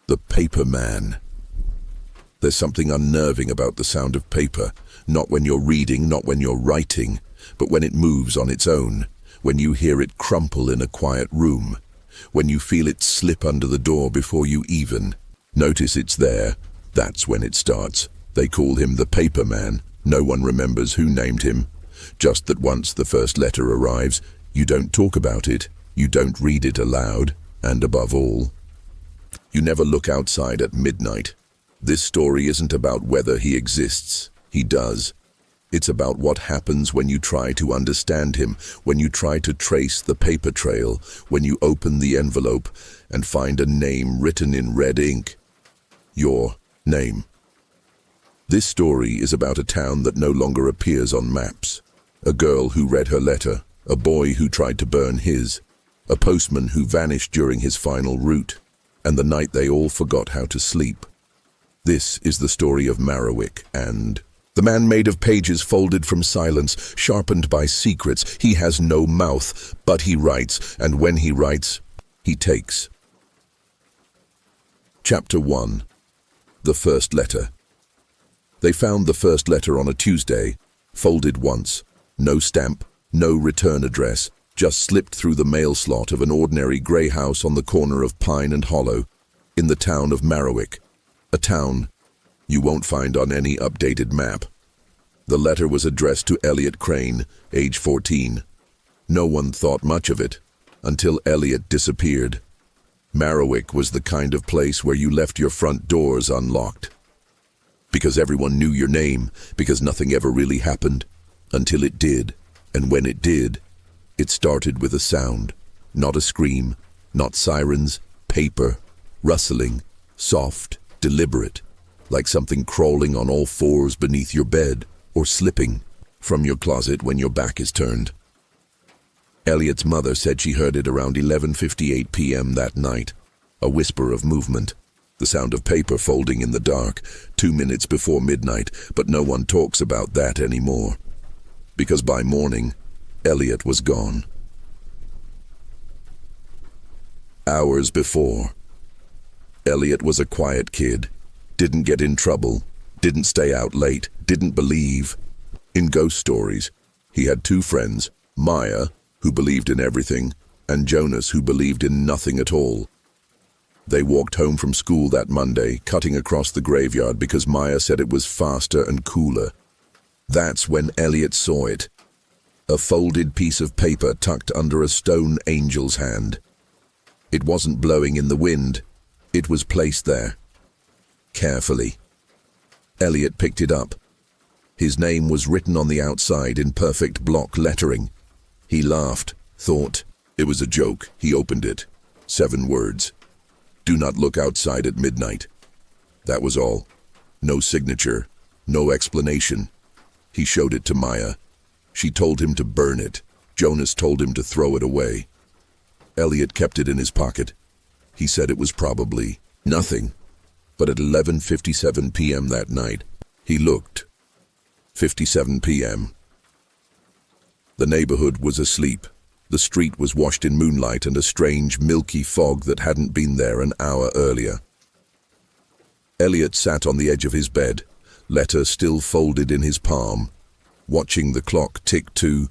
The paper man. There's something unnerving about the sound of paper, not when you're reading, not when you're writing, but when it moves on its own, when you hear it crumple in a quiet room, when you feel it slip under the door before you even notice it's there. That's when it starts. They call him the paper man. No one remembers who named him. Just that once the first letter arrives, you don't talk about it, you don't read it aloud, and above all, you never look outside at midnight. This story isn't about whether he exists. He does. It's about what happens when you try to understand him, when you try to trace the paper trail, when you open the envelope and find a name written in red ink. Your name. This story is about a town that no longer appears on maps. A girl who read her letter, a boy who tried to burn his, a postman who vanished during his final route, and the night they all forgot how to sleep. This is the story of Marowik and the man made of pages folded from silence, sharpened by secrets. He has no mouth, but he writes, and when he writes, he takes. Chapter 1. The First Letter. They found the first letter on a Tuesday, folded once, no stamp, no return address, just slipped through the mail slot of an ordinary grey house on the corner of Pine and Hollow, in the town of Marowik, a town you won't find on any updated map. The letter was addressed to Elliot Crane, age 14. No one thought much of it, until Elliot disappeared. Marowik was the kind of place where you left your front doors unlocked. Because everyone knew your name, because nothing ever really happened, until it did, and when it did, it started with a sound, not a scream, not sirens, paper, rustling, soft, deliberate, like something crawling on all fours beneath your bed, or slipping from your closet when your back is turned. Elliot's mother said she heard it around 11:58 p.m. that night, a whisper of movement, the sound of paper folding in the dark, 2 minutes before midnight, but no one talks about that anymore. Because by morning, Elliot was gone. Hours before, Elliot was a quiet kid, didn't get in trouble, didn't stay out late, didn't believe in ghost stories. He had 2 friends, Maya, who believed in everything, and Jonas, who believed in nothing at all. They walked home from school that Monday, cutting across the graveyard because Maya said it was faster and cooler. That's when Elliot saw it. A folded piece of paper tucked under a stone angel's hand. It wasn't blowing in the wind. It was placed there. Carefully. Elliot picked it up. His name was written on the outside in perfect block lettering. He laughed, thought it was a joke. He opened it. 7 words. Do not look outside at midnight. That was all. No signature, no explanation. He showed it to Maya. She told him to burn it. Jonas told him to throw it away. Elliot kept it in his pocket. He said it was probably nothing. But at 11:57 p.m. that night, he looked. 57 p.m. The neighborhood was asleep. The street was washed in moonlight and a strange, milky fog that hadn't been there an hour earlier. Elliot sat on the edge of his bed, letter still folded in his palm, watching the clock tick to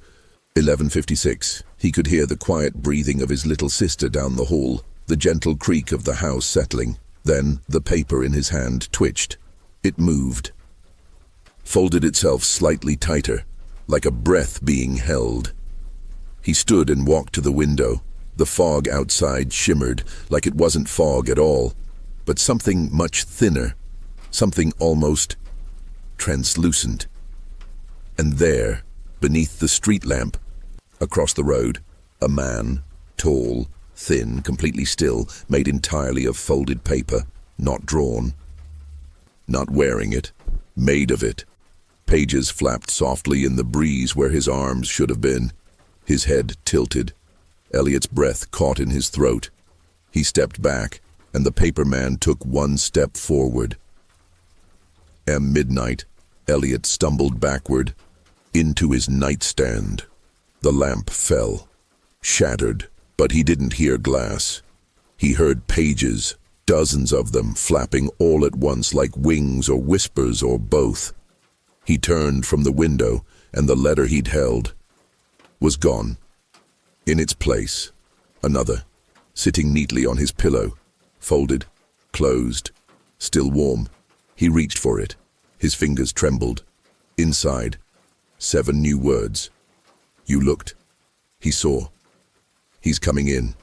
11:56. He could hear the quiet breathing of his little sister down the hall, the gentle creak of the house settling. Then the paper in his hand twitched. It moved. Folded itself slightly tighter, like a breath being held. He stood and walked to the window. The fog outside shimmered, like it wasn't fog at all, but something much thinner, something almost translucent. And there, beneath the street lamp, across the road, a man, tall, thin, completely still, made entirely of folded paper, not drawn, not wearing it, made of it. Pages flapped softly in the breeze where his arms should have been. His head tilted. Elliot's breath caught in his throat. He stepped back, and the paper man took 1 step forward. At midnight, Elliot stumbled backward into his nightstand. The lamp fell, shattered, but he didn't hear glass. He heard pages, dozens of them flapping all at once like wings or whispers or both. He turned from the window, and the letter he'd held was gone. In its place, another, sitting neatly on his pillow, folded, closed, still warm. He reached for it. His fingers trembled. Inside, 7 new words. You looked. He saw. He's coming in.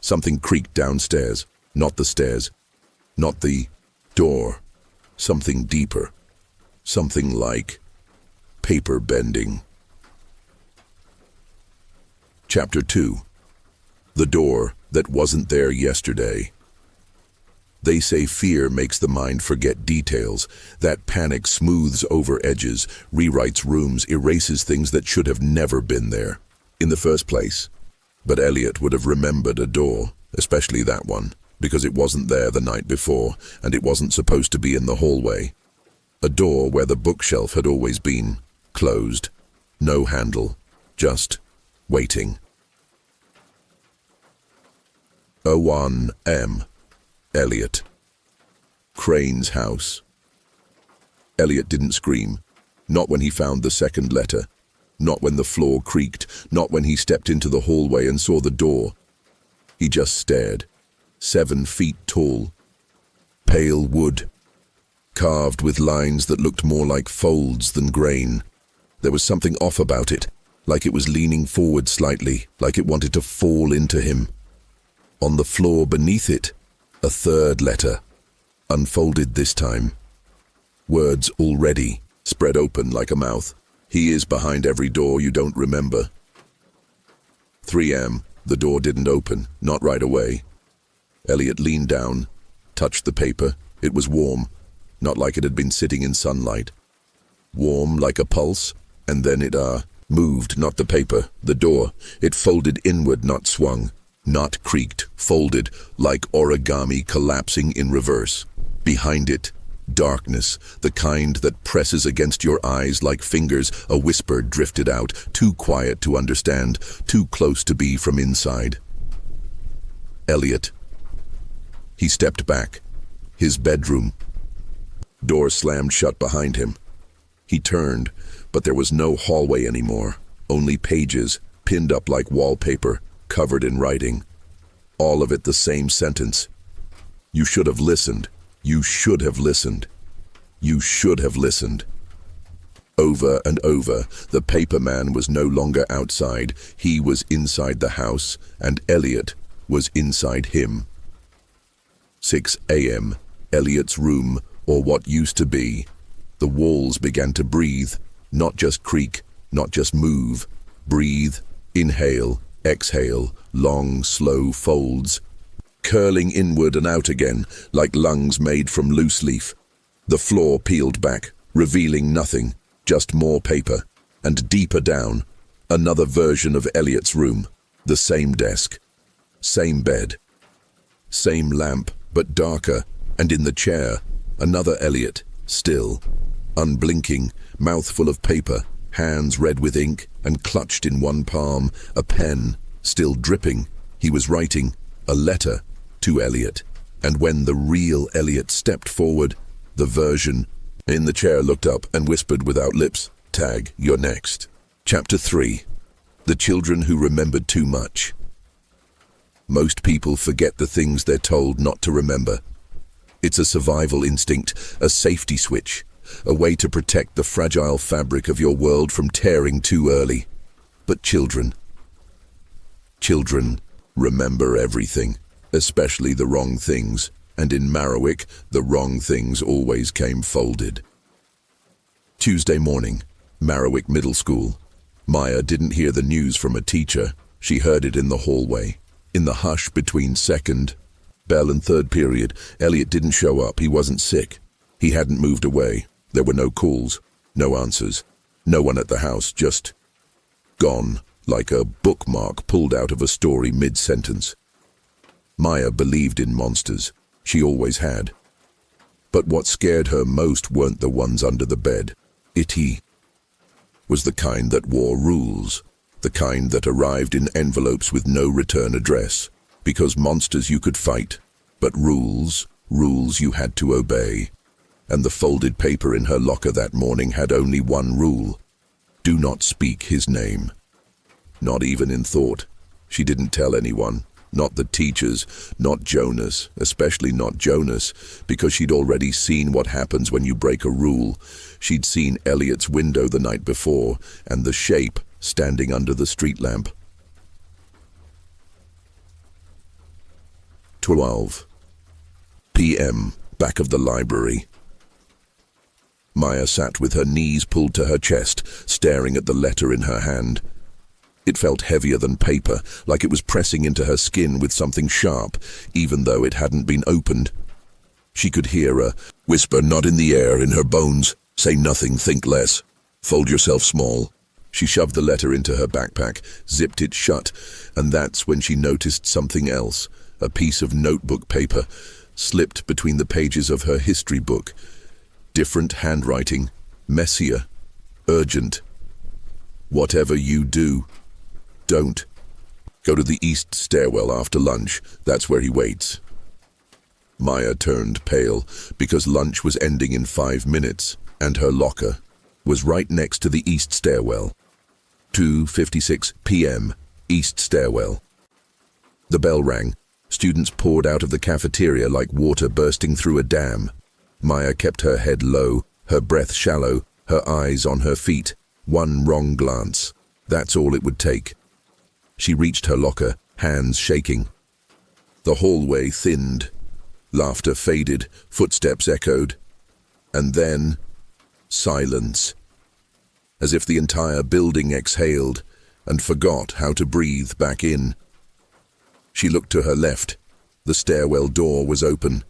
Something creaked downstairs. Not the stairs. Not the door. Something deeper. Something like paper bending. Chapter 2. The door that wasn't there yesterday. They say fear makes the mind forget details, that panic smooths over edges, rewrites rooms, erases things that should have never been there in the first place. But Elliot would have remembered a door, especially that one, because it wasn't there the night before, and it wasn't supposed to be in the hallway. A door where the bookshelf had always been, closed, no handle, just waiting. 01M. Elliot. Crane's house. Elliot didn't scream, not when he found the second letter, not when the floor creaked, not when he stepped into the hallway and saw the door. He just stared. 7 feet tall. Pale wood. Carved with lines that looked more like folds than grain. There was something off about it, like it was leaning forward slightly, like it wanted to fall into him. On the floor beneath it, a third letter, unfolded this time. Words already, spread open like a mouth. He is behind every door you don't remember. 3M. The door didn't open, not right away. Elliot leaned down, touched the paper. It was warm, not like it had been sitting in sunlight. Warm like a pulse, and then it moved, not the paper, the door. It folded inward, not swung. Not creaked, folded, like origami collapsing in reverse. Behind it, darkness, the kind that presses against your eyes like fingers. A whisper drifted out, too quiet to understand, too close to be from inside. Elliot. He stepped back. His bedroom. Door slammed shut behind him. He turned, but there was no hallway anymore, only pages, pinned up like wallpaper, covered in writing. All of it the same sentence. You should have listened. You should have listened. You should have listened. Over and over, the paper man was no longer outside. He was inside the house, and Elliot was inside him. 6 a.m. Elliot's room, or what used to be. The walls began to breathe, not just creak, not just move. Breathe, inhale, exhale, long, slow folds, curling inward and out again, like lungs made from loose leaf. The floor peeled back, revealing nothing, just more paper. And deeper down, another version of Elliot's room. The same desk, same bed, same lamp, but darker, and in the chair, another Elliot, still, unblinking, mouthful of paper, hands red with ink, and clutched in one palm, a pen, still dripping. He was writing a letter to Elliot. And when the real Elliot stepped forward, the version in the chair looked up and whispered without lips, "Tag, you're next." Chapter 3. The children who remembered too much. Most people forget the things they're told not to remember. It's a survival instinct, a safety switch, a way to protect the fragile fabric of your world from tearing too early. But children remember everything, especially the wrong things, and in Marowak, the wrong things always came folded. Tuesday morning, Marowak Middle School. Maya didn't hear the news from a teacher. She heard it in the hallway. In the hush between second, bell and third period, Elliot didn't show up. He wasn't sick. He hadn't moved away. There were no calls, no answers. No one at the house, just gone, like a bookmark pulled out of a story mid-sentence. Maya believed in monsters. She always had. But what scared her most weren't the ones under the bed. It was the kind that wore rules, the kind that arrived in envelopes with no return address, because monsters you could fight, But rules you had to obey. And the folded paper in her locker that morning had only one rule: do not speak his name. Not even in thought. She didn't tell anyone. Not the teachers, not Jonas, especially not Jonas, because she'd already seen what happens when you break a rule. She'd seen Elliot's window the night before, and the shape standing under the street lamp. 12 p.m. Back of the library. Maya sat with her knees pulled to her chest, staring at the letter in her hand. It felt heavier than paper, like it was pressing into her skin with something sharp, even though it hadn't been opened. She could hear a whisper not in the air in her bones. Say nothing, think less. Fold yourself small. She shoved the letter into her backpack, zipped it shut, and that's when she noticed something else. A piece of notebook paper slipped between the pages of her history book. Different handwriting, messier, urgent. Whatever you do, don't. Go to the east stairwell after lunch. That's where he waits. Maya turned pale because lunch was ending in 5 minutes, and her locker was right next to the east stairwell. 2:56 p.m. East stairwell. The bell rang. Students poured out of the cafeteria like water bursting through a dam. Maya kept her head low, her breath shallow, her eyes on her feet. One wrong glance. That's all it would take. She reached her locker, hands shaking. The hallway thinned. Laughter faded, footsteps echoed. And then, silence. As if the entire building exhaled and forgot how to breathe back in. She looked to her left. The stairwell door was open,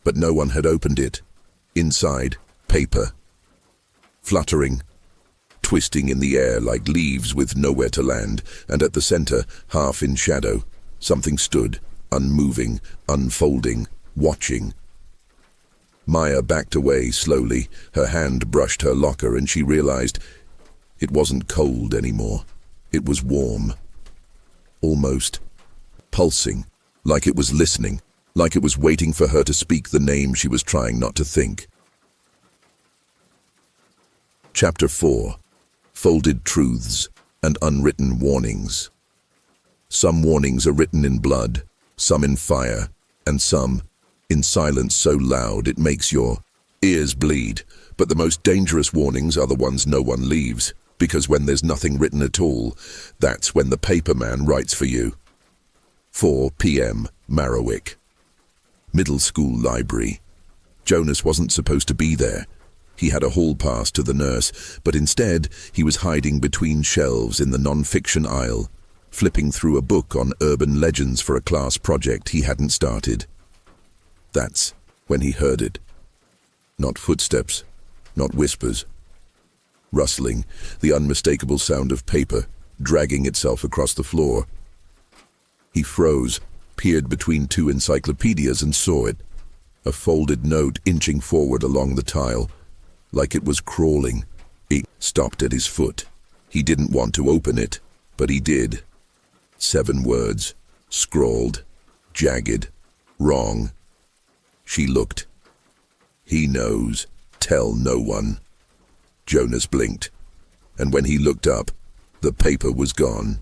but no one had opened it. Inside, paper. Fluttering, twisting in the air like leaves with nowhere to land, and at the center, half in shadow, something stood, unmoving, unfolding, watching. Maya backed away slowly. Her hand brushed her locker and she realized it wasn't cold anymore. It was warm. Almost pulsing, like it was listening, like it was waiting for her to speak the name she was trying not to think. Chapter 4. Folded Truths and Unwritten Warnings. Some warnings are written in blood, some in fire, and some in silence so loud it makes your ears bleed. But the most dangerous warnings are the ones no one leaves, because when there's nothing written at all, that's when the paper man writes for you. 4 p.m. Marrowick. Middle school library. Jonas wasn't supposed to be there. He had a hall pass to the nurse, but instead he was hiding between shelves in the non-fiction aisle, flipping through a book on urban legends for a class project he hadn't started. That's when he heard it. Not footsteps, not whispers. Rustling, the unmistakable sound of paper dragging itself across the floor. He froze, peered between two encyclopedias and saw it. A folded note inching forward along the tile, like it was crawling. He stopped at his foot. He didn't want to open it, but he did. 7 words, scrawled, jagged, wrong. She looked. He knows. Tell no one. Jonas blinked, and when he looked up, the paper was gone.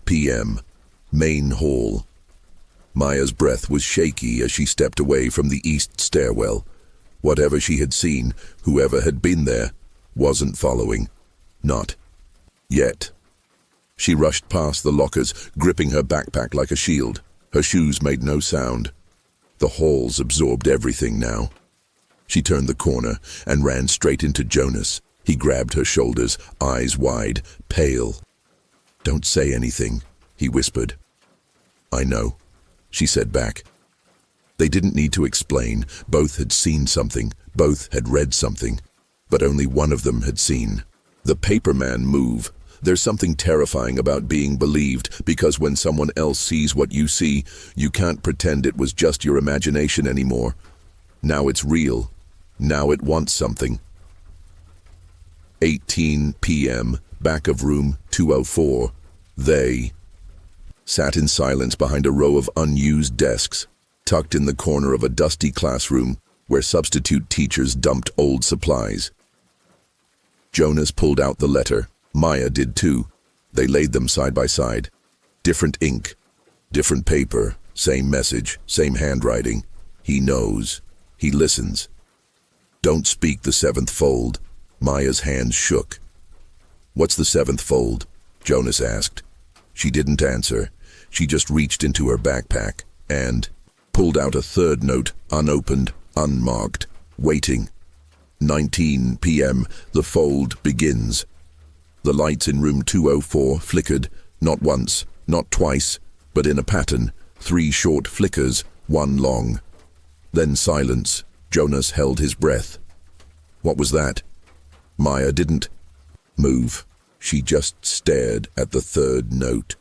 PM. Main hall. Maya's breath was shaky as she stepped away from the east stairwell. Whatever she had seen, whoever had been there, wasn't following. Not yet. She rushed past the lockers, gripping her backpack like a shield. Her shoes made no sound. The halls absorbed everything now. She turned the corner and ran straight into Jonas. He grabbed her shoulders, eyes wide, pale. "Don't say anything," he whispered. "I know," she said back. They didn't need to explain. Both had seen something. Both had read something. But only one of them had seen the paper man move. There's something terrifying about being believed, because when someone else sees what you see, you can't pretend it was just your imagination anymore. Now it's real. Now it wants something. 18 p.m., back of room 204. They sat in silence behind a row of unused desks. tucked in the corner of a dusty classroom where substitute teachers dumped old supplies. Jonas pulled out the letter. Maya did too. They laid them side by side. Different ink, different paper, same message, same handwriting. He knows. He listens. Don't speak the seventh fold. Maya's hands shook. What's the seventh fold? Jonas asked. She didn't answer. She just reached into her backpack and pulled out a third note, unopened, unmarked, waiting. 19 p.m. The fold begins. The lights in room 204 flickered, not once, not twice, but in a pattern, 3 short flickers, 1 long. Then silence. Jonas held his breath. What was that? Maya didn't move. She just stared at the third note.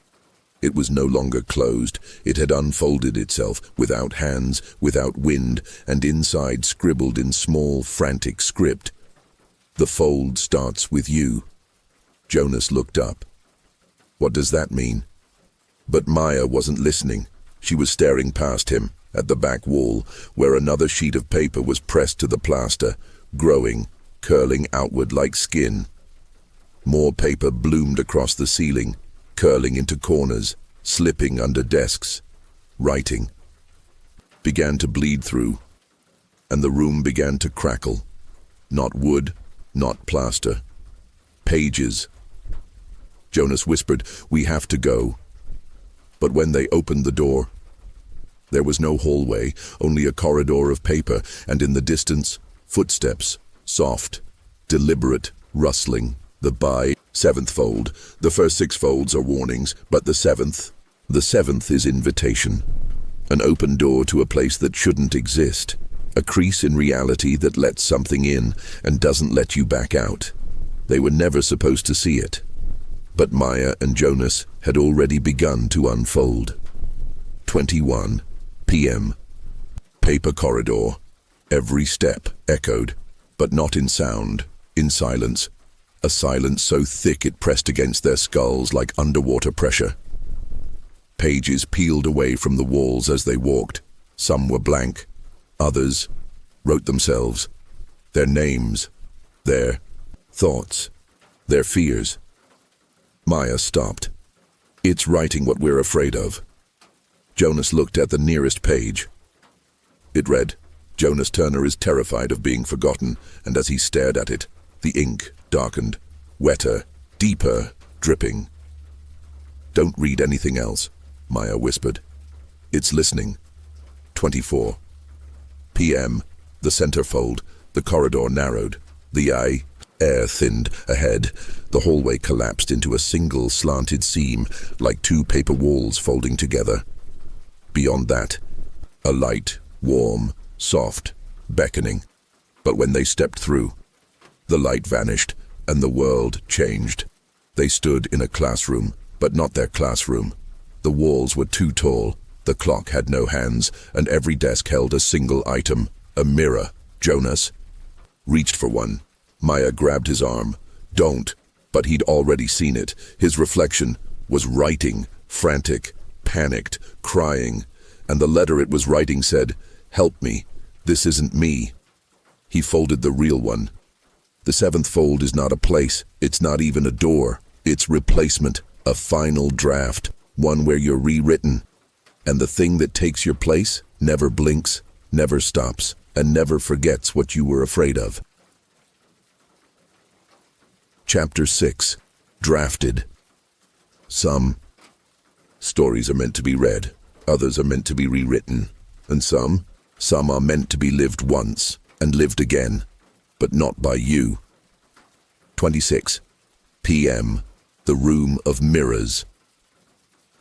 It was no longer closed. It had unfolded itself, without hands, without wind, and inside scribbled in small, frantic script. The fold starts with you. Jonas looked up. What does that mean? But Maya wasn't listening. She was staring past him, at the back wall, where another sheet of paper was pressed to the plaster, growing, curling outward like skin. More paper bloomed across the ceiling, curling into corners, slipping under desks. Writing began to bleed through, and the room began to crackle. Not wood, not plaster. Pages. Jonas whispered, "We have to go." But when they opened the door, there was no hallway, only a corridor of paper, and in the distance, footsteps, soft, deliberate, rustling. The seventh fold. The first 6 folds are warnings, but the seventh is invitation. An open door to a place that shouldn't exist. A crease in reality that lets something in and doesn't let you back out. They were never supposed to see it. But Maya and Jonas had already begun to unfold. 21 p.m. Paper corridor. Every step echoed, but not in sound, in silence. A silence so thick it pressed against their skulls like underwater pressure. Pages peeled away from the walls as they walked. Some were blank. Others wrote themselves. Their names. Their thoughts. Their fears. Maya stopped. It's writing what we're afraid of. Jonas looked at the nearest page. It read, Jonas Turner is terrified of being forgotten, and as he stared at it, the ink darkened, wetter, deeper, dripping. Don't read anything else, Maya whispered. It's listening. 24 p.m. The center fold. The corridor narrowed. The air thinned ahead. The hallway collapsed into a single slanted seam, like 2 paper walls folding together. Beyond that, a light, warm, soft, beckoning. But when they stepped through, the light vanished, and the world changed. They stood in a classroom, but not their classroom. The walls were too tall, the clock had no hands, and every desk held a single item, a mirror. Jonas reached for one. Maya grabbed his arm. Don't. But he'd already seen it. His reflection was writing, frantic, panicked, crying, and the letter it was writing said, "Help me. This isn't me." He folded the real one. The 7th fold is not a place. It's not even a door. It's replacement, a final draft, one where you're rewritten. And the thing that takes your place never blinks, never stops, and never forgets what you were afraid of. Chapter 6. Drafted. Some stories are meant to be read, others are meant to be rewritten, and some are meant to be lived once and lived again, but not by you. 26 p.m. The room of mirrors.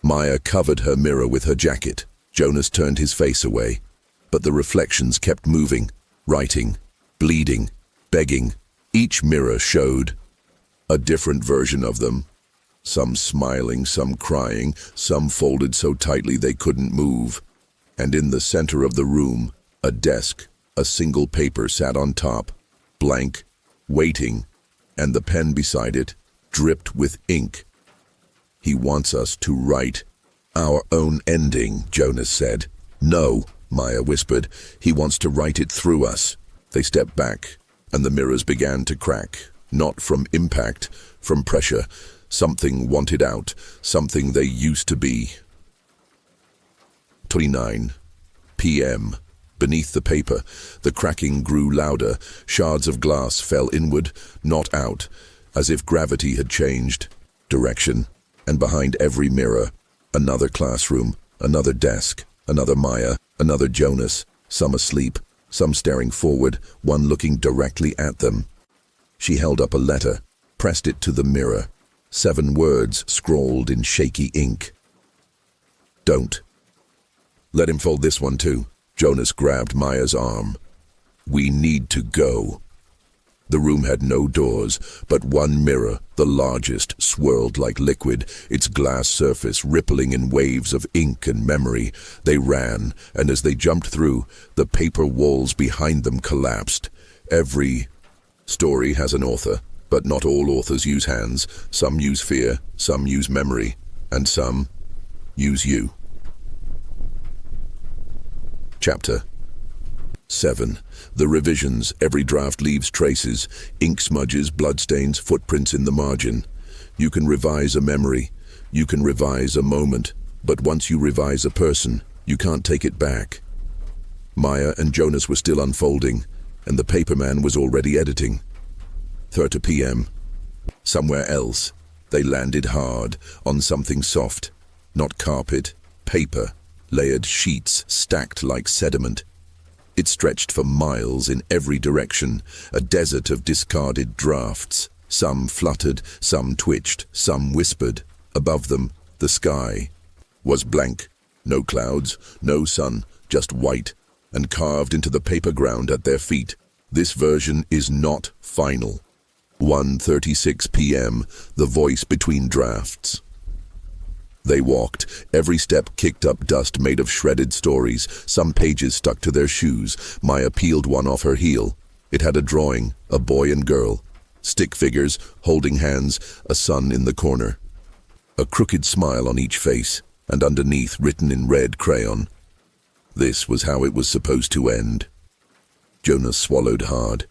Maya covered her mirror with her jacket. Jonas turned his face away, but the reflections kept moving, writing, bleeding, begging. Each mirror showed a different version of them. Some smiling, some crying, some folded so tightly they couldn't move. And in the center of the room, a desk, a single paper sat on top, blank, waiting, and the pen beside it dripped with ink. He wants us to write our own ending, Jonas said. No, Maya whispered. "He wants to write it through us." They stepped back, and the mirrors began to crack. Not from impact, from pressure. Something wanted out, something they used to be. 29 p.m. Beneath the paper, the cracking grew louder. Shards of glass fell inward, not out, as if gravity had changed direction. And behind every mirror, another classroom, another desk, another Maya, another Jonas, some asleep, some staring forward, one looking directly at them. She held up a letter, pressed it to the mirror. 7 words scrawled in shaky ink. "Don't." "Let him fold this one too." Jonas grabbed Maya's arm. "We need to go." The room had no doors, but one mirror, the largest, swirled like liquid, its glass surface rippling in waves of ink and memory. They ran, and as they jumped through, the paper walls behind them collapsed. Every story has an author, but not all authors use hands. Some use fear, some use memory, and some use you. Chapter 7. The revisions. Every draft leaves traces, ink smudges, bloodstains, footprints in the margin. You can revise a memory, you can revise a moment, but once you revise a person, you can't take it back. Maya and Jonas were still unfolding, and the paperman was already editing. 30 p.m. Somewhere else, they landed hard on something soft, not carpet, paper, layered sheets stacked like sediment. It stretched for miles in every direction, a desert of discarded drafts. Some fluttered, some twitched, some whispered. Above them, the sky was blank. No clouds, no sun, just white, and carved into the paper ground at their feet. This version is not final. 1:36 p.m., the voice between drafts. They walked. Every step kicked up dust made of shredded stories. Some pages stuck to their shoes. Maya peeled one off her heel. It had a drawing, a boy and girl. Stick figures, holding hands, a sun in the corner. A crooked smile on each face, and underneath, written in red crayon, this was how it was supposed to end. Jonas swallowed hard.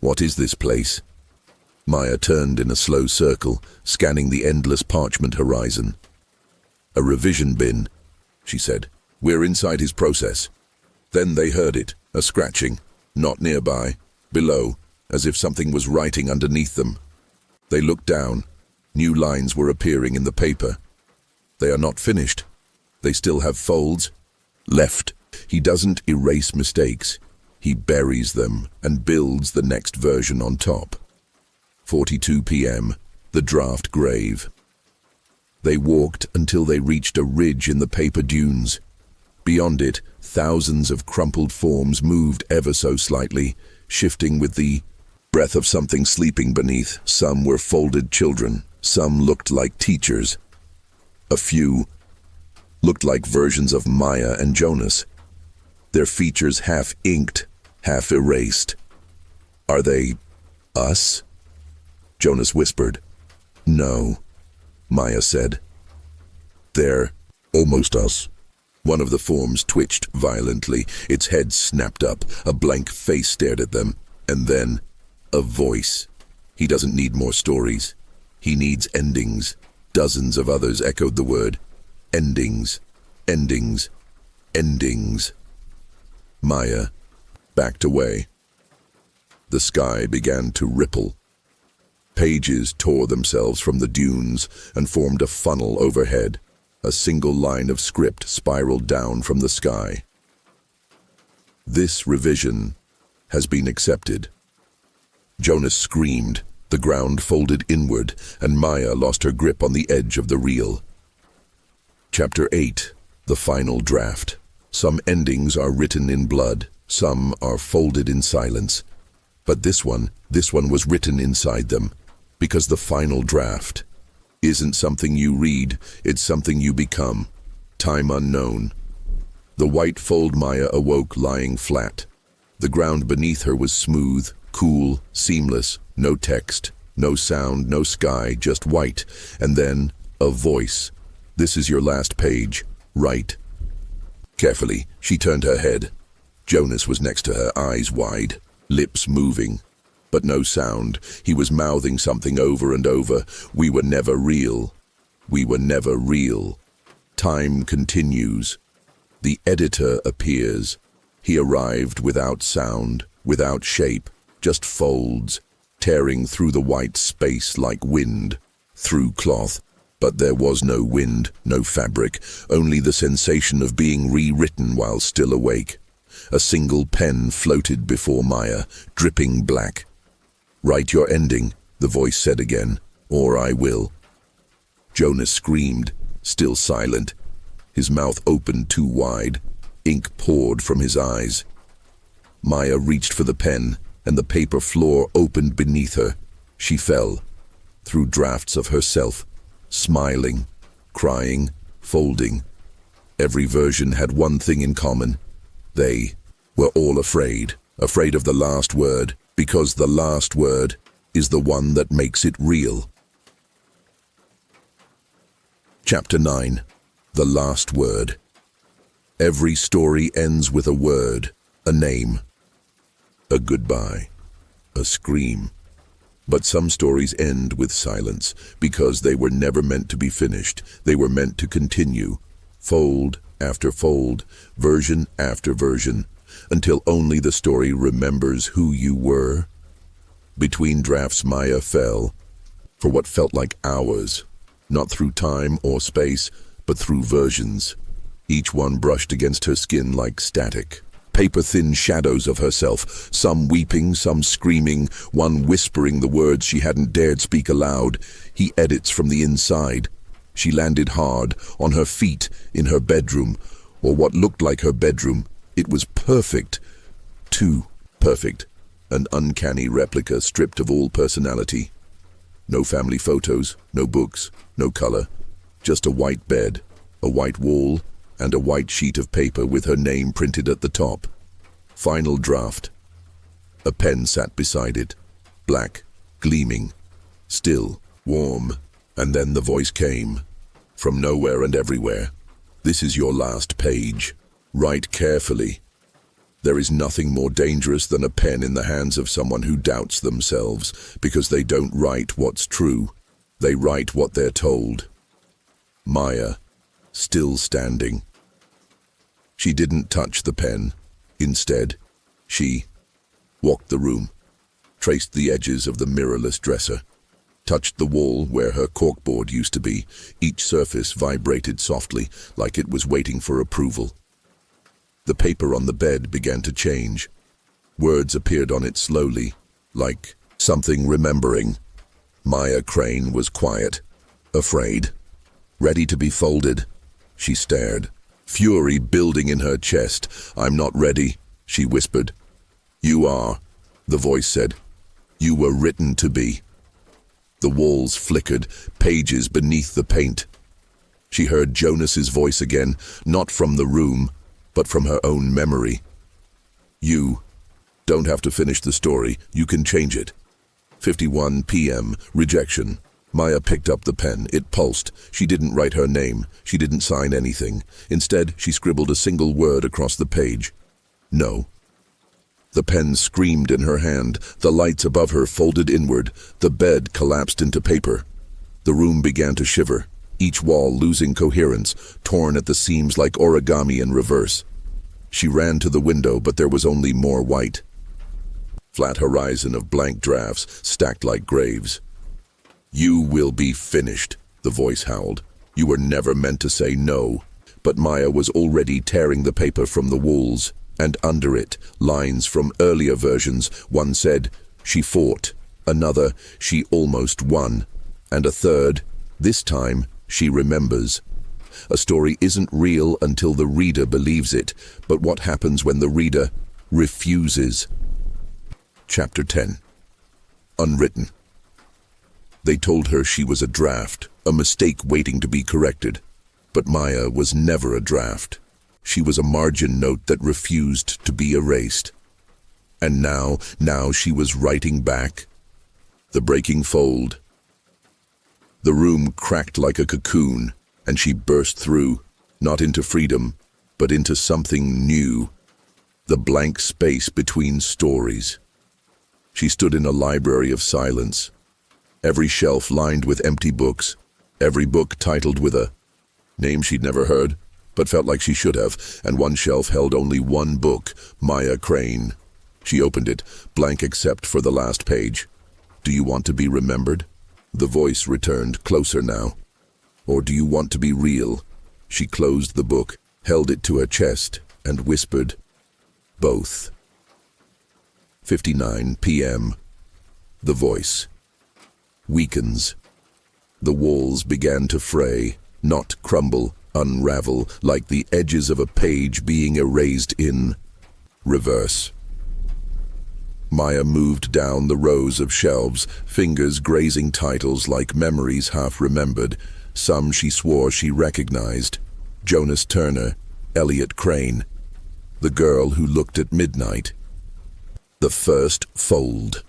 What is this place? Maya turned in a slow circle, scanning the endless parchment horizon. A revision bin, she said. We're inside his process. Then they heard it, a scratching, not nearby, below, as if something was writing underneath them. They looked down. New lines were appearing in the paper. They are not finished. They still have folds left. He doesn't erase mistakes. He buries them and builds the next version on top. 42 p.m., the draft grave. They walked until they reached a ridge in the paper dunes. Beyond it, thousands of crumpled forms moved ever so slightly, shifting with the breath of something sleeping beneath. Some were folded children, some looked like teachers. A few looked like versions of Maya and Jonas, their features half inked, half erased. Are they us? Jonas whispered. No, Maya said. They're almost us. One of the forms twitched violently. Its head snapped up. A blank face stared at them. And then, a voice. He doesn't need more stories. He needs endings. Dozens of others echoed the word. Endings. Endings. Endings. Maya backed away. The sky began to ripple. Pages tore themselves from the dunes and formed a funnel overhead. A single line of script spiraled down from the sky. This revision has been accepted. Jonas screamed. The ground folded inward, and Maya lost her grip on the edge of the reel. Chapter 8. The Final Draft. Some endings are written in blood. Some are folded in silence. But this one was written inside them. Because the final draft isn't something you read, it's something you become. Time unknown. The white fold Maya awoke lying flat. The ground beneath her was smooth, cool, seamless, no text, no sound, no sky, just white. And then, a voice. This is your last page. Write. Carefully, she turned her head. Jonas was next to her, eyes wide, lips moving, but no sound. He was mouthing something over and over. We were never real. We were never real. Time continues. The editor appears. He arrived without sound, without shape, just folds, tearing through the white space like wind, through cloth. But there was no wind, no fabric, only the sensation of being rewritten while still awake. A single pen floated before Maya, dripping black. "Write your ending," the voice said again, "or I will." Jonas screamed, still silent. His mouth opened too wide. Ink poured from his eyes. Maya reached for the pen, and the paper floor opened beneath her. She fell, through drafts of herself, smiling, crying, folding. Every version had one thing in common. They were all afraid of the last word, because the last word is the one that makes it real. Chapter 9. The Last Word. Every story ends with a word, a name, a goodbye, a scream. But some stories end with silence, because they were never meant to be finished. They were meant to continue, fold after fold, version after version, until only the story remembers who you were. Between drafts, Maya fell, for what felt like hours, not through time or space, but through versions. Each one brushed against her skin like static. Paper-thin shadows of herself, some weeping, some screaming, one whispering the words she hadn't dared speak aloud. He edits from the inside. She landed hard, on her feet, in her bedroom, or what looked like her bedroom. It was perfect. Too perfect. An uncanny replica stripped of all personality. No family photos, no books, no color. Just a white bed, a white wall, and a white sheet of paper with her name printed at the top. Final draft. A pen sat beside it, black, gleaming, still, warm. And then the voice came, from nowhere and everywhere. "This is your last page. Write carefully." There is nothing more dangerous than a pen in the hands of someone who doubts themselves, because they don't write what's true. They write what they're told. Maya, still standing. She didn't touch the pen. Instead, she walked the room, traced the edges of the mirrorless dresser, touched the wall where her corkboard used to be. Each surface vibrated softly, like it was waiting for approval. The paper on the bed began to change. Words appeared on it slowly, like something remembering. Maya Crane was quiet, afraid, ready to be folded. She stared, fury building in her chest. "I'm not ready," she whispered. "You are," the voice said. "You were written to be." The walls flickered, pages beneath the paint. She heard Jonas's voice again, not from the room, but from her own memory. "You don't have to finish the story. You can change it." 51 p.m. Rejection. Maya picked up the pen. It pulsed. She didn't write her name. She didn't sign anything. Instead, she scribbled a single word across the page. "No." The pen screamed in her hand. The lights above her folded inward. The bed collapsed into paper. The room began to shiver, each wall losing coherence, torn at the seams like origami in reverse. She ran to the window, but there was only more white. Flat horizon of blank drafts, stacked like graves. "You will be finished," the voice howled. "You were never meant to say no." But Maya was already tearing the paper from the walls, and under it, lines from earlier versions. One said, "She fought." Another, "She almost won." And a third, "This time, she remembers." A story isn't real until the reader believes it, but what happens when the reader refuses? Chapter 10. Unwritten. They told her she was a draft, a mistake waiting to be corrected. But Maya was never a draft. She was a margin note that refused to be erased. And now she was writing back. The breaking fold. The room cracked like a cocoon, and she burst through, not into freedom, but into something new, the blank space between stories. She stood in a library of silence, every shelf lined with empty books, every book titled with a name she'd never heard, but felt like she should have, and one shelf held only one book, Maya Crane. She opened it, blank except for the last page. Do you want to be remembered? The voice returned, closer now. Or do you want to be real? She closed the book, held it to her chest, and whispered, both. 59 p.m. The voice weakens. The walls began to fray, not crumble, unravel, like the edges of a page being erased in reverse. Maya moved down the rows of shelves, fingers grazing titles like memories half remembered. Some she swore she recognized. Jonas Turner, Elliot Crane, The Girl Who Looked at Midnight. The First Fold.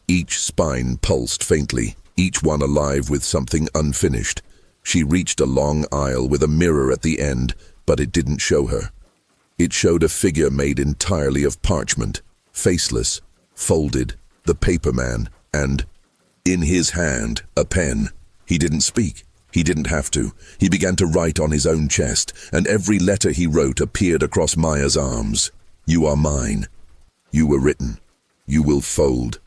Each spine pulsed faintly, each one alive with something unfinished. She reached a long aisle with a mirror at the end, but it didn't show her. It showed a figure made entirely of parchment, faceless, folded, the paperman, and, in his hand, a pen. He didn't speak. He didn't have to. He began to write on his own chest, and every letter he wrote appeared across Maya's arms. You are mine. You were written. You will fold.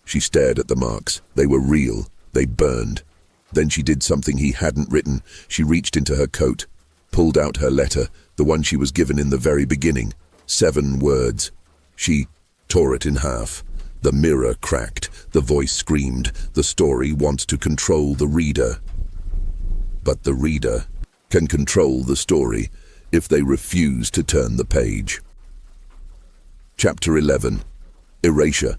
She stared at the marks. They were real. They burned. Then she did something he hadn't written. She reached into her coat, pulled out her letter, the one she was given in the very beginning. 7 words. She tore it in half. The mirror cracked. The voice screamed. The story wants to control the reader. But the reader can control the story if they refuse to turn the page. Chapter 11. Erasure.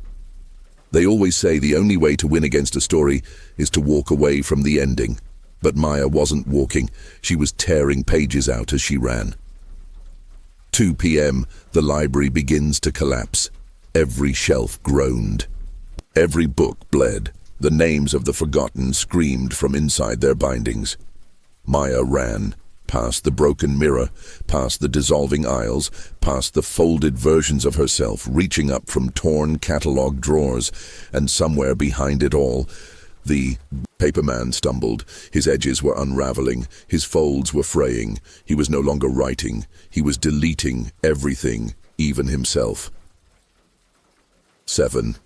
They always say the only way to win against a story is to walk away from the ending. But Maya wasn't walking. She was tearing pages out as she ran. 2 p.m. The library begins to collapse. Every shelf groaned. Every book bled. The names of the forgotten screamed from inside their bindings. Maya ran, past the broken mirror, past the dissolving aisles, past the folded versions of herself reaching up from torn catalog drawers, and somewhere behind it all, the paperman stumbled. His edges were unraveling, his folds were fraying. He was no longer writing, he was deleting everything, even himself. 7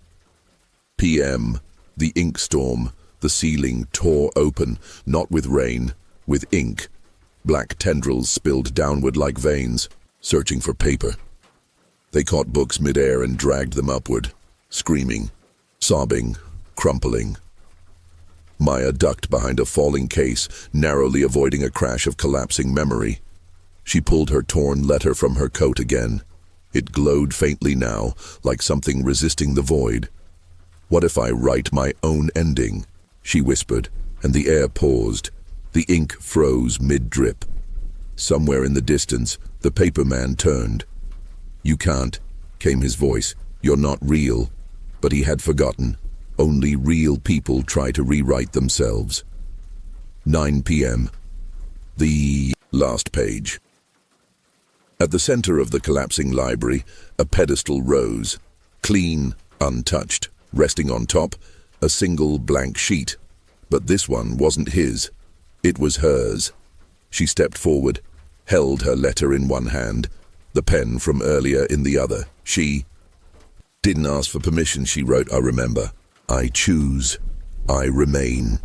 p.m. The ink storm. The ceiling tore open, not with rain, with ink. Black tendrils spilled downward like veins, searching for paper. They caught books mid-air and dragged them upward, screaming, sobbing, crumpling. Maya ducked behind a falling case, narrowly avoiding a crash of collapsing memory. She pulled her torn letter from her coat again. It glowed faintly now, like something resisting the void. What if I write my own ending? She whispered, and the air paused. The ink froze mid-drip. Somewhere in the distance, the paperman turned. You can't, came his voice. You're not real. But he had forgotten. Only real people try to rewrite themselves. 9 p.m. The last page. At the center of the collapsing library, a pedestal rose, clean, untouched, resting on top, a single blank sheet. But this one wasn't his. It was hers. She stepped forward, held her letter in one hand, the pen from earlier in the other. She didn't ask for permission, she wrote, I remember. I choose. I remain.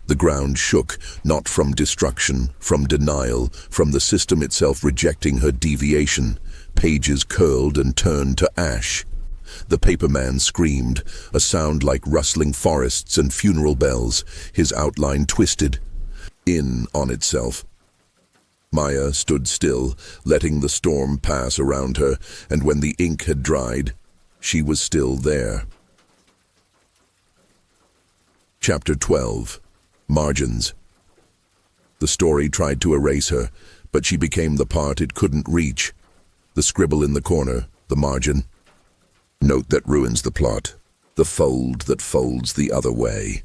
The ground shook, not from destruction, from denial, from the system itself rejecting her deviation. Pages curled and turned to ash. The paperman screamed, a sound like rustling forests and funeral bells. His outline twisted in on itself. Maya stood still, letting the storm pass around her, and when the ink had dried, she was still there. Chapter 12. Margins. The story tried to erase her, but she became the part it couldn't reach. The scribble in the corner, the margin. Note that ruins the plot. The fold that folds the other way.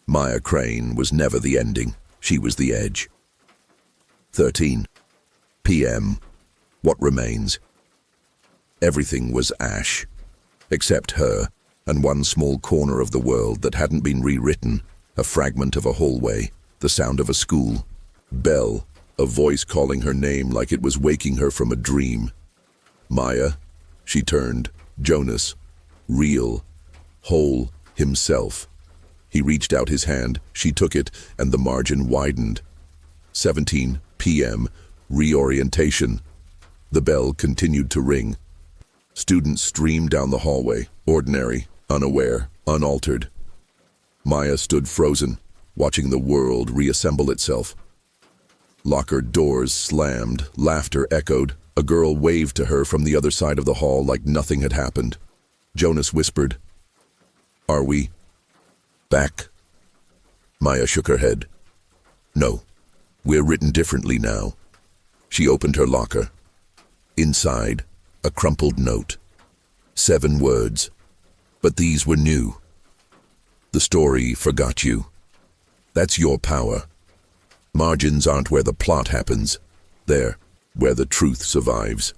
Maya Crane was never the ending. She was the edge. 13. p.m. What remains? Everything was ash, except her and one small corner of the world that hadn't been rewritten, a fragment of a hallway, the sound of a school. Bell, a voice calling her name like it was waking her from a dream. Maya, she turned. Jonas, real, whole, himself. He reached out his hand, she took it, and the margin widened. 17 p.m. Reorientation. The bell continued to ring. Students streamed down the hallway, ordinary, unaware, unaltered. Maya stood frozen, watching the world reassemble itself. Locker doors slammed, laughter echoed. A girl waved to her from the other side of the hall like nothing had happened. Jonas whispered, "Are we back?" Maya shook her head. "No, we're written differently now." She opened her locker. Inside, a crumpled note. 7 words. But these were new. "The story forgot you. That's your power. Margins aren't where the plot happens. They're where the truth survives."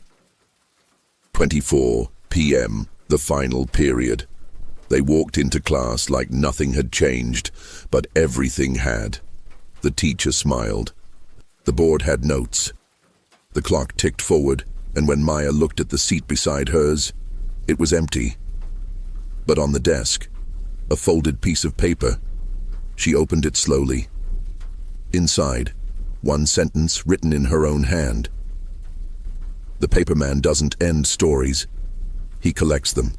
24 p.m., the final period. They walked into class like nothing had changed, but everything had. The teacher smiled. The board had notes. The clock ticked forward, and when Maya looked at the seat beside hers, it was empty. But on the desk, a folded piece of paper. She opened it slowly. Inside, one sentence written in her own hand. "The paperman doesn't end stories. He collects them."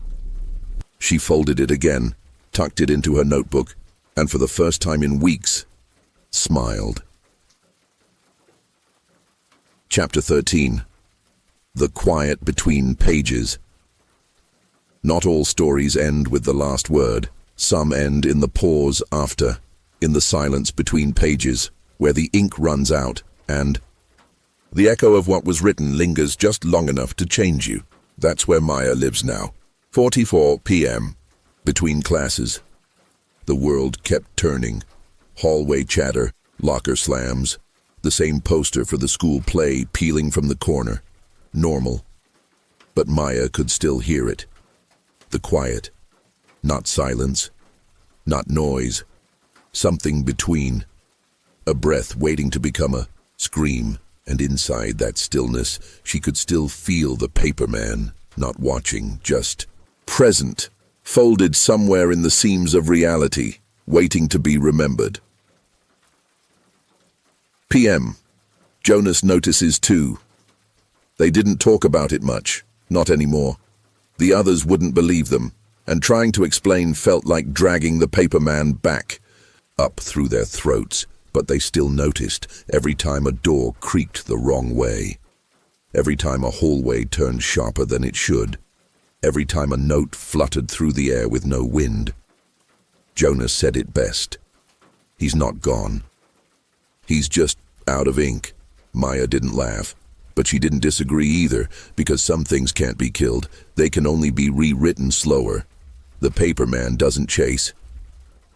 She folded it again, tucked it into her notebook, and for the first time in weeks, smiled. Chapter 13. The quiet between pages. Not all stories end with the last word. Some end in the pause after, in the silence between pages, where the ink runs out, and the echo of what was written lingers just long enough to change you. That's where Maya lives now. 44 p.m. Between classes. The world kept turning. Hallway chatter, locker slams, the same poster for the school play peeling from the corner. Normal. But Maya could still hear it. The quiet. Not silence. Not noise. Something between. A breath waiting to become a scream. And inside that stillness, she could still feel the paperman, not watching, just present, folded somewhere in the seams of reality, waiting to be remembered. PM. Jonas notices too. They didn't talk about it much, not anymore. The others wouldn't believe them, and trying to explain felt like dragging the paperman back, up through their throats. But they still noticed every time a door creaked the wrong way, every time a hallway turned sharper than it should, every time a note fluttered through the air with no wind. Jonas said it best. He's not gone. He's just out of ink. Maya didn't laugh, but she didn't disagree either, because some things can't be killed. They can only be rewritten slower. The paperman doesn't chase.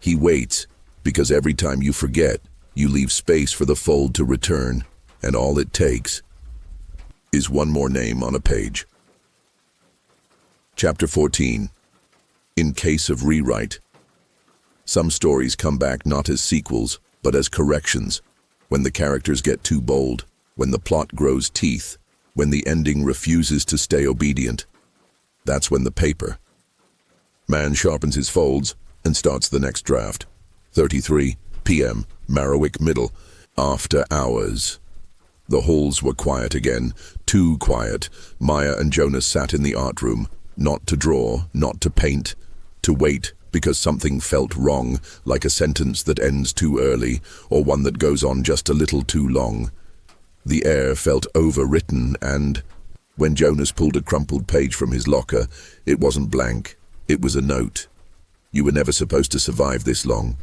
He waits, because every time you forget, you leave space for the fold to return, and all it takes is one more name on a page. Chapter 14. In case of rewrite. Some stories come back not as sequels, but as corrections, when the characters get too bold, when the plot grows teeth, when the ending refuses to stay obedient. That's when the paper man sharpens his folds and starts the next draft. 33 p.m. Marrowick Middle. After hours. The halls were quiet again, too quiet. Maya and Jonas sat in the art room, not to draw, not to paint, to wait, because something felt wrong, like a sentence that ends too early, or one that goes on just a little too long. The air felt overwritten, and when Jonas pulled a crumpled page from his locker, it wasn't blank, it was a note. You were never supposed to survive this long.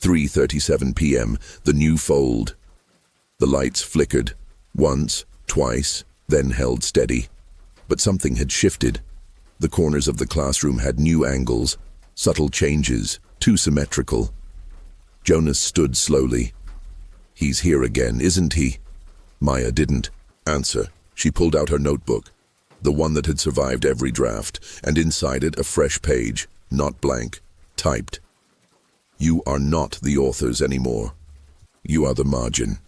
3:37 p.m., the new fold. The lights flickered, once, twice, then held steady. But something had shifted. The corners of the classroom had new angles, subtle changes, too symmetrical. Jonas stood slowly. He's here again, isn't he? Maya didn't. Answer. She pulled out her notebook, the one that had survived every draft, and inside it a fresh page, not blank, typed. You are not the authors anymore. You are the margin.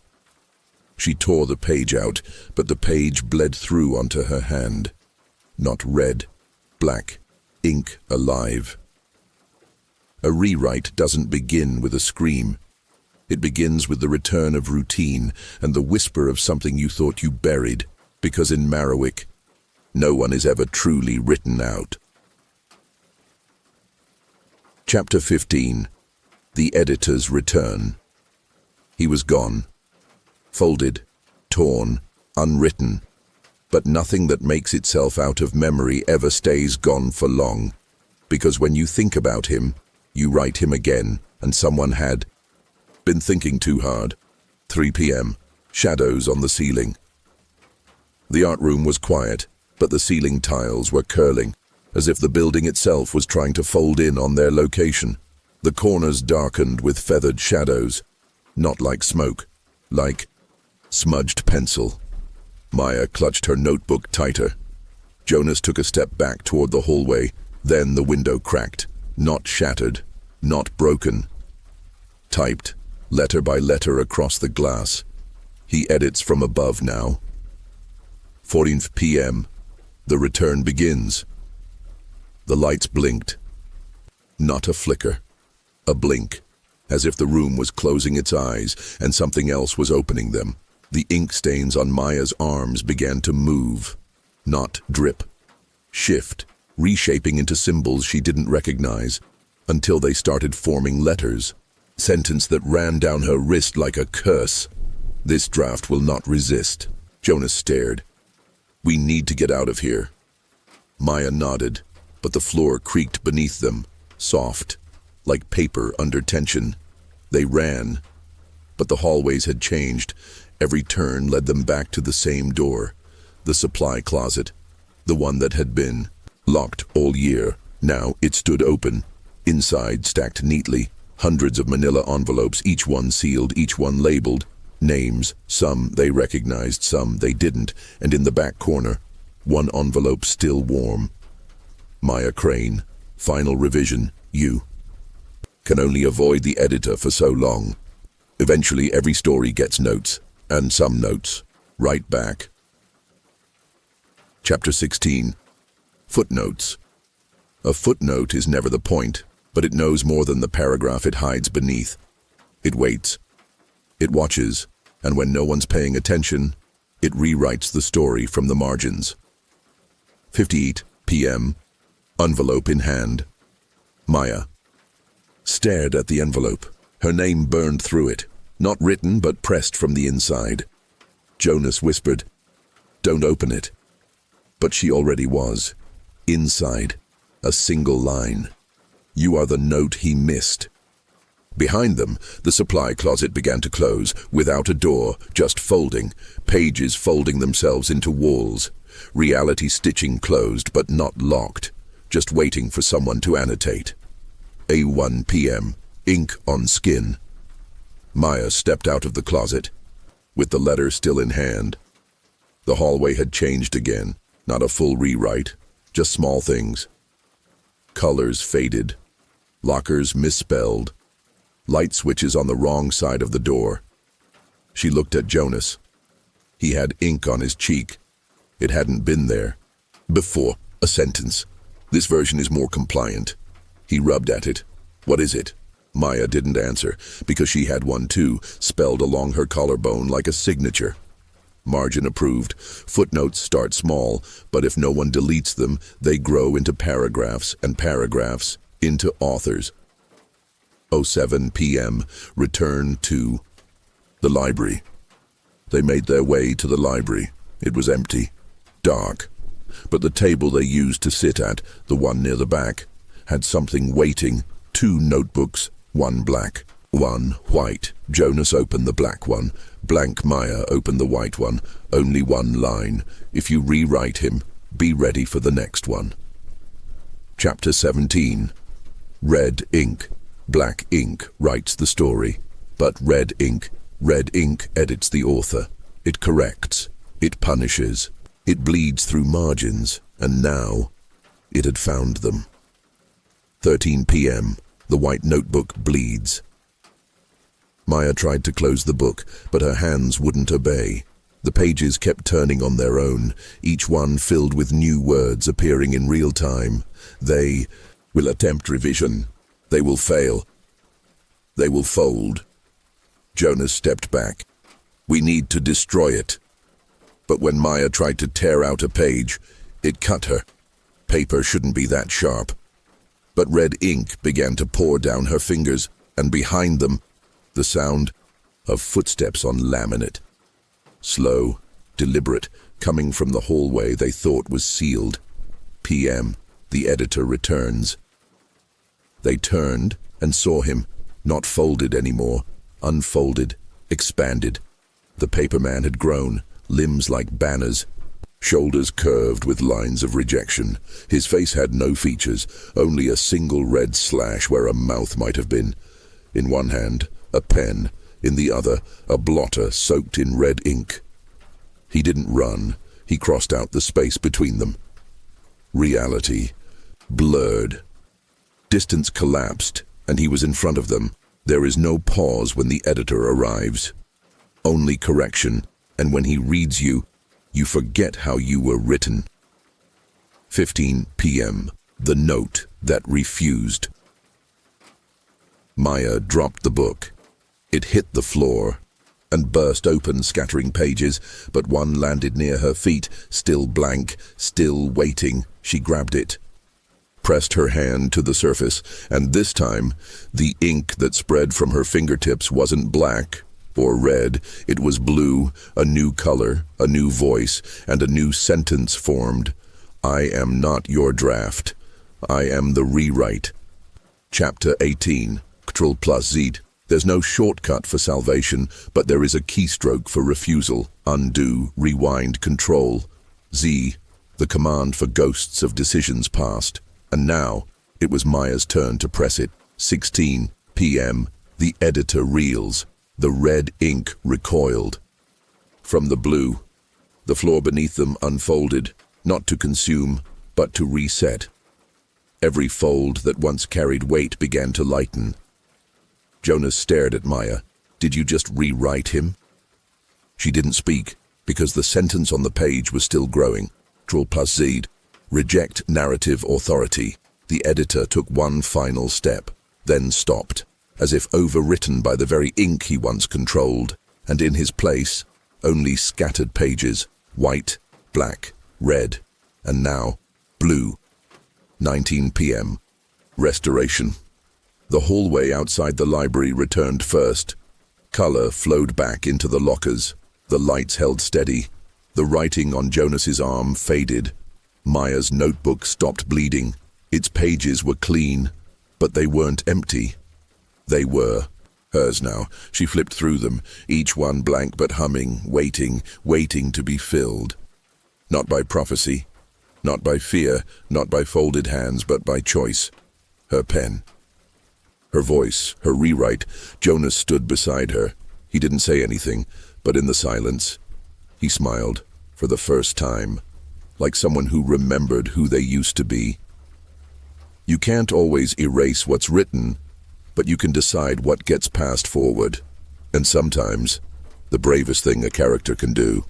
She tore the page out, but the page bled through onto her hand. Not red, black, ink alive. A rewrite doesn't begin with a scream. It begins with the return of routine and the whisper of something you thought you buried, because in Marrowick, no one is ever truly written out. Chapter 15. The Editor's Return. He was gone. Folded, torn, unwritten. But nothing that makes itself out of memory ever stays gone for long. Because when you think about him, you write him again, and someone had been thinking too hard. 3 p.m. Shadows on the ceiling. The art room was quiet, but the ceiling tiles were curling, as if the building itself was trying to fold in on their location. The corners darkened with feathered shadows, not like smoke, like smudged pencil. Maya clutched her notebook tighter. Jonas took a step back toward the hallway, then the window cracked, not shattered, not broken. Typed, letter by letter across the glass. He edits from above now. 14 p.m. The return begins. The lights blinked. Not a flicker. A blink, as if the room was closing its eyes and something else was opening them. The ink stains on Maya's arms began to move, not drip, shift, reshaping into symbols she didn't recognize, until they started forming letters. Sentence that ran down her wrist like a curse. This draft will not resist. Jonas stared. We need to get out of here. Maya nodded, but the floor creaked beneath them, soft, like paper under tension. They ran, but the hallways had changed. Every turn led them back to the same door, the supply closet, the one that had been locked all year. Now it stood open, inside stacked neatly, hundreds of manila envelopes, each one sealed, each one labeled. Names, some they recognized, some they didn't, and in the back corner, one envelope still warm. Maya Crane, final revision, you. Can only avoid the editor for so long. Eventually every story gets notes, and some notes, right back. Chapter 16. Footnotes. A footnote is never the point, but it knows more than the paragraph it hides beneath. It waits. It watches, and when no one's paying attention, it rewrites the story from the margins. 58 p.m. Envelope in hand. Maya stared at the envelope. Her name burned through it, not written but pressed from the inside. Jonas whispered, "Don't open it." But she already was. Inside, a single line. You are the note he missed. Behind them, the supply closet began to close, without a door, just folding, pages folding themselves into walls. Reality stitching closed, but not locked, just waiting for someone to annotate. A1 p.m. Ink on skin. Maya stepped out of the closet, with the letter still in hand. The hallway had changed again, not a full rewrite, just small things. Colors faded, lockers misspelled, light switches on the wrong side of the door. She looked at Jonas. He had ink on his cheek. It hadn't been there before. A sentence. This version is more compliant. He rubbed at it. What is it? Maya didn't answer, because she had one too, spelled along her collarbone like a signature. Margin approved. Footnotes start small, but if no one deletes them, they grow into paragraphs, and paragraphs into authors. 07 p.m. Return to the library. They made their way to the library. It was empty, dark, but the table they used to sit at, the one near the back, had something waiting. 2 notebooks, one black, one white. Jonas opened the black one. Blank Maya opened the white one. Only one line. If you rewrite him, be ready for the next one. Chapter 17. Red ink. Black ink writes the story, but red ink edits the author. It corrects, It punishes. It bleeds through margins, and now it had found them. 13 p.m. The white notebook bleeds. Maya tried to close the book, but her hands wouldn't obey. The pages kept turning on their own, each one filled with new words appearing in real time. They will attempt revision. They will fail. They will fold. Jonas stepped back. We need to destroy it. But when Maya tried to tear out a page, it cut her. Paper shouldn't be that sharp. But red ink began to pour down her fingers, and behind them, the sound of footsteps on laminate. Slow, deliberate, coming from the hallway they thought was sealed. PM. The editor returns. They turned and saw him, not folded anymore, unfolded, expanded. The paperman had grown, limbs like banners, shoulders curved with lines of rejection. His face had no features, only a single red slash where a mouth might have been. In one hand, a pen, in the other, a blotter soaked in red ink. He didn't run, he crossed out the space between them. Reality blurred. Distance collapsed, and he was in front of them. There is no pause when the editor arrives. Only correction, and when he reads you, you forget how you were written. 15 p.m. The note that refused. Maya dropped the book. It hit the floor and burst open, scattering pages, but one landed near her feet, still blank, still waiting. She grabbed it, pressed her hand to the surface, and this time, the ink that spread from her fingertips wasn't black or red, it was blue, a new color, a new voice, and a new sentence formed. I am not your draft. I am the rewrite. Chapter 18. Ctrl+Z. There's no shortcut for salvation, but there is a keystroke for refusal, undo, rewind, control. Z, the command for ghosts of decisions past. And now, it was Maya's turn to press it. 16 p.m. The editor reels. The red ink recoiled. From the blue, the floor beneath them unfolded, not to consume, but to reset. Every fold that once carried weight began to lighten. Jonas stared at Maya. Did you just rewrite him? She didn't speak, because the sentence on the page was still growing. Ctrl+Z. Reject narrative authority. The editor took one final step, then stopped, as if overwritten by the very ink he once controlled, and in his place, only scattered pages, white, black, red, and now, blue. 19 p.m. Restoration. The hallway outside the library returned first. Color flowed back into the lockers. The lights held steady. The writing on Jonas's arm faded. Maya's notebook stopped bleeding. Its pages were clean, but they weren't empty. They were hers now. She flipped through them, each one blank but humming, waiting to be filled. Not by prophecy, not by fear, not by folded hands, but by choice. Her pen. Her voice, her rewrite. Jonas stood beside her. He didn't say anything, but in the silence, he smiled, for the first time, like someone who remembered who they used to be. You can't always erase what's written, but you can decide what gets passed forward. And sometimes, the bravest thing a character can do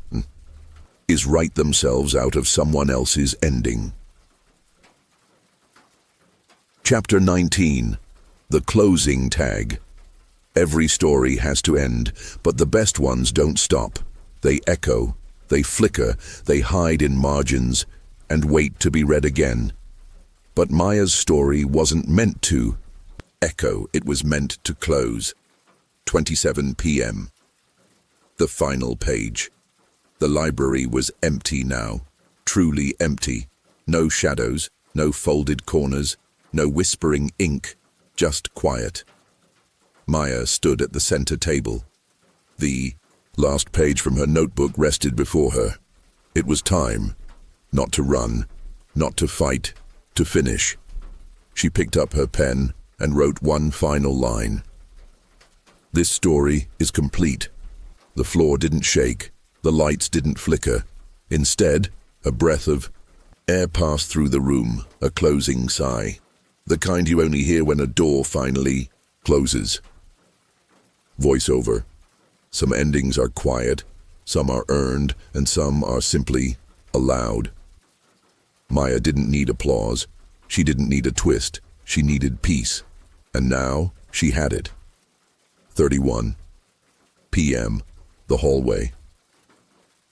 is write themselves out of someone else's ending. Chapter 19. The closing tag. Every story has to end, but the best ones don't stop. They echo, they flicker, they hide in margins, and wait to be read again. But Maya's story wasn't meant to echo, it was meant to close. 27 p.m. The final page. The library was empty now, truly empty. No shadows, no folded corners, no whispering ink, just quiet. Maya stood at the center table. The last page from her notebook rested before her. It was time, not to run, not to fight, to finish. She picked up her pen and wrote one final line. This story is complete. The floor didn't shake. The lights didn't flicker. Instead, a breath of air passed through the room, a closing sigh. The kind you only hear when a door finally closes. Voiceover. Some endings are quiet, some are earned, and some are simply allowed. Maya didn't need applause. She didn't need a twist. She needed peace. And now she had it. 31 p.m. The hallway.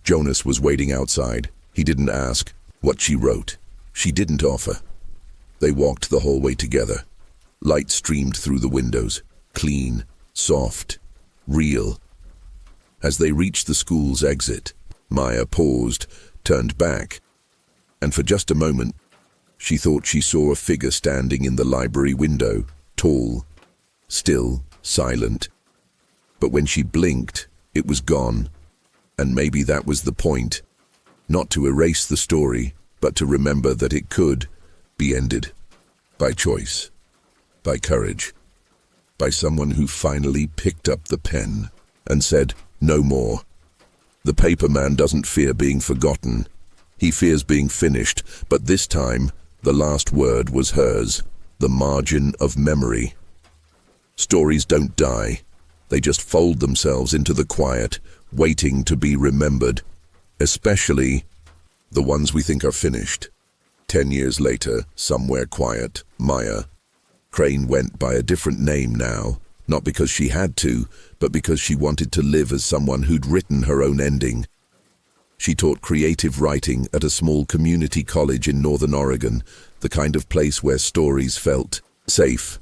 Jonas was waiting outside. He didn't ask what she wrote. She didn't offer. They walked the hallway together. Light streamed through the windows. Clean, soft, real. As they reached the school's exit, Maya paused, turned back, and for just a moment, she thought she saw a figure standing in the library window, tall, still, silent. But when she blinked, it was gone. And maybe that was the point. Not to erase the story, but to remember that it could be ended. By choice. By courage. By someone who finally picked up the pen and said, "No more." The paperman doesn't fear being forgotten. He fears being finished, but this time, the last word was hers. The margin of memory. Stories don't die. They just fold themselves into the quiet, waiting to be remembered. Especially the ones we think are finished. 10 years later, somewhere quiet, Maya Crane went by a different name now, not because she had to, but because she wanted to live as someone who'd written her own ending. She taught creative writing at a small community college in Northern Oregon, the kind of place where stories felt safe,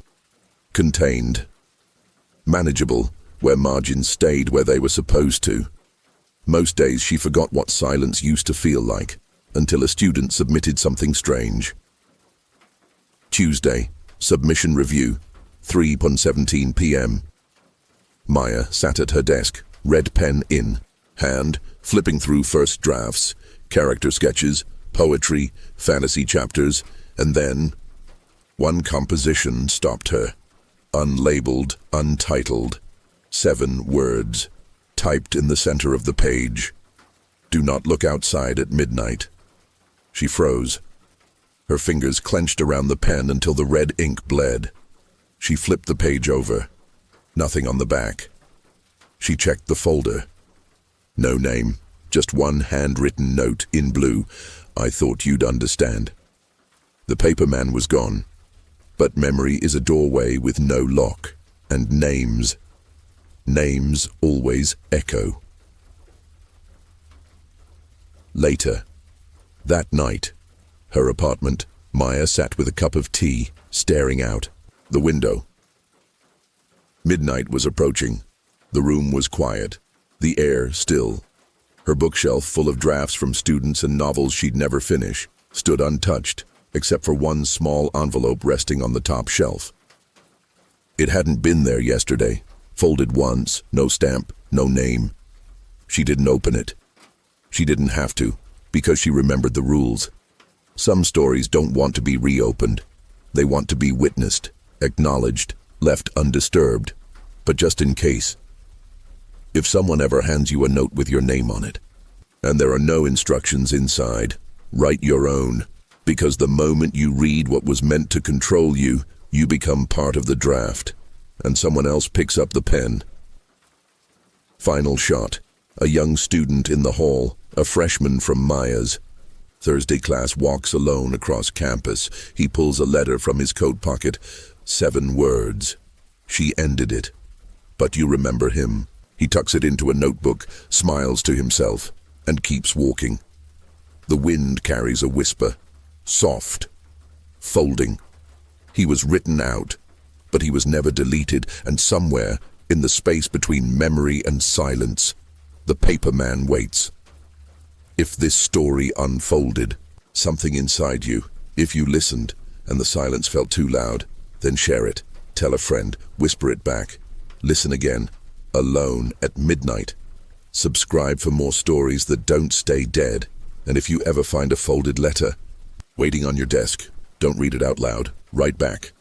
contained, manageable, where margins stayed where they were supposed to. Most days she forgot what silence used to feel like, until a student submitted something strange. Tuesday, submission review, 3:17 p.m. Maya sat at her desk, red pen in hand, flipping through first drafts, character sketches, poetry, fantasy chapters, and then one composition stopped her. Unlabeled, untitled, 7 words, typed in the center of the page. "Do not look outside at midnight." She froze. Her fingers clenched around the pen until the red ink bled. She flipped the page over. Nothing on the back. She checked the folder. No name, just one handwritten note in blue. "I thought you'd understand." The paperman was gone. But memory is a doorway with no lock, and names always echo. Later, that night, her apartment, Maya sat with a cup of tea, staring out the window. Midnight was approaching. The room was quiet, the air still. Her bookshelf, full of drafts from students and novels she'd never finish, stood untouched, except for one small envelope resting on the top shelf. It hadn't been there yesterday. Folded once, no stamp, no name. She didn't open it. She didn't have to, because she remembered the rules. Some stories don't want to be reopened. They want to be witnessed, acknowledged, left undisturbed. But just in case, if someone ever hands you a note with your name on it, and there are no instructions inside, write your own. Because the moment you read what was meant to control you, you become part of the draft, and someone else picks up the pen. Final shot. A young student in the hall, a freshman from Maya's Thursday class, walks alone across campus. He pulls a letter from his coat pocket. 7 words. She ended it. But you remember him. He tucks it into a notebook, smiles to himself, and keeps walking. The wind carries a whisper. Soft. Folding. He was written out, but he was never deleted, and somewhere, in the space between memory and silence, the paperman waits. If this story unfolded, something inside you, if you listened, and the silence felt too loud, then share it. Tell a friend, whisper it back. Listen again, alone at midnight. Subscribe for more stories that don't stay dead. And if you ever find a folded letter waiting on your desk, don't read it out loud. Write back.